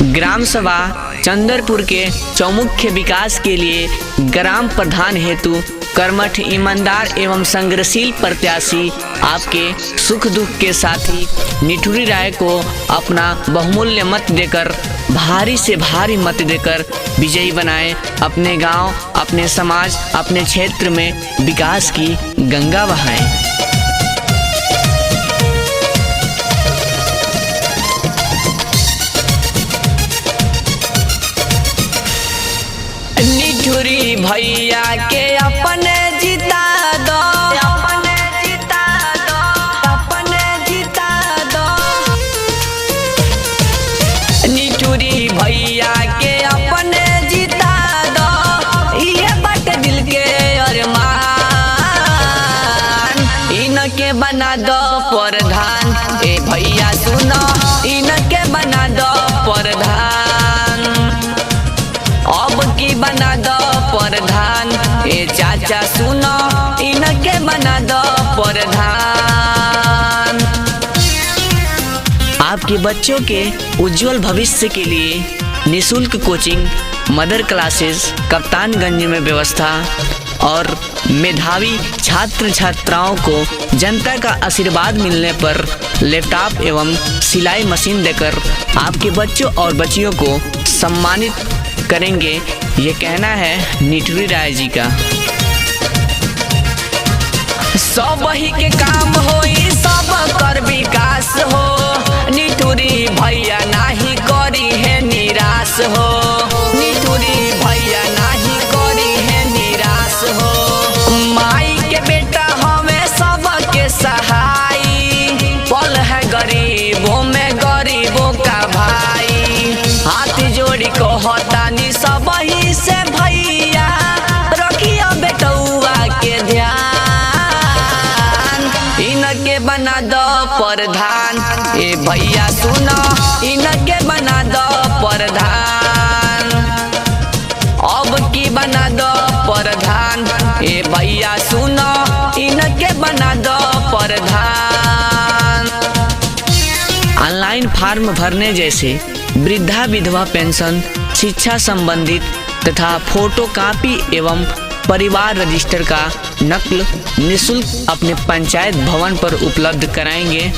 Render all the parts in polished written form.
Gram सभा चंदरपुर के चौमुख्य विकास के लिए ग्राम प्रधान हेतु कर्मठ, ईमानदार एवं संग्रहशील प्रत्याशी आपके सुख दुख के साथी निठुरी राय को अपना बहुमूल्य मत देकर, भारी से भारी मत देकर विजयी बनाएं। अपने गांव, अपने समाज, अपने क्षेत्र में विकास की गंगा बहाएं। निठुरी भैया के अपने जिता दो, अपने जिता दो, अपने जिता दो। निठुरी भैया के अपने जिता दो, ये बट दिल के अरमान। इनके बना दो प्रधान, ए भैया सुनो, इनके बना दो प्रधान। अब की बना दो प्रधान, ए चाचा सुनो, इनके बना दो प्रधान। आपके बच्चों के उज्जवल भविष्य के लिए निःशुल्क कोचिंग, मदर क्लासेस, कप्तानगंज में व्यवस्था और मेधावी छात्र छात्राओं को जनता का आशीर्वाद मिलने पर लैपटॉप एवं सिलाई मशीन देकर आपके बच्चों और बच्चियों को सम्मानित करेंगे, ये कहना है निठुरी राय जी का। सब ही के काम होई, सब कर विकास हो। निठुरी भैया नाही करी है निराश हो, निठुरी भैया नाही करी है निराश हो। माई के बेटा हमें सबके सहाई, पल है गरीबों में गरीबों का भाई। हाथ जोड़ी कहतानी सब ही से भैया, रखियो बेटौआ के ध्यान। इनके बना दो प्रधान, ए भैया सुनो, इनके बना दो प्रधान। अब की बना दो प्रधान, ए भैया सुनो, इनके बना दो प्रधान। ऑनलाइन फॉर्म भरने जैसे वृद्धा विधवा पेंशन, शिक्षा संबंधित तथा फोटोकॉपी एवं परिवार रजिस्टर का नकल निःशुल्क अपने पंचायत भवन पर उपलब्ध कराएंगे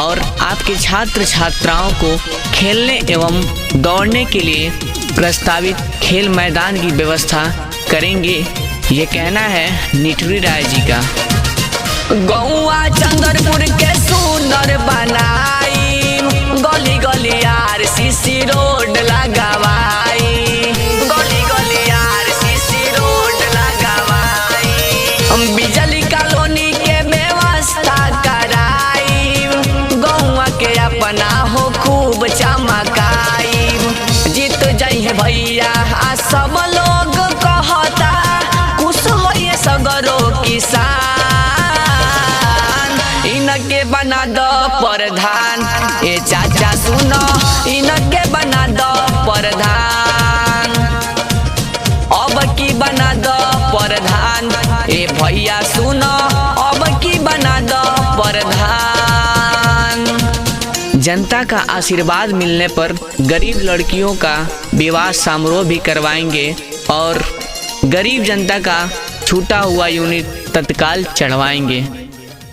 और आपके छात्र छात्राओं को खेलने एवं दौड़ने के लिए प्रस्तावित खेल मैदान की व्यवस्था करेंगे, ये कहना है निठुरी राय जी का। गौआ चंदरपुर के सुंदर बनाई, गली गली RCC रोड लगावाई, गली गली RCC रोड लगावाई। बिजली कॉलोनी के व्यवस्था कराई, गौआ के अपना हो खूब चमकाई। जीत जाइए भैया आ सब लोग कहता, खुश होइए सगरो किसान। इनके बना दो प्रधान, ए चाचा सुनो, इनके बना दो प्रधान। अब की बना दो प्रधान, ए भैया सुनो, अब की बना दो प्रधान। जनता का आशीर्वाद मिलने पर गरीब लड़कियों का विवाह समारोह भी करवाएंगे और गरीब जनता का छूटा हुआ यूनिट तत्काल चढ़वाएंगे।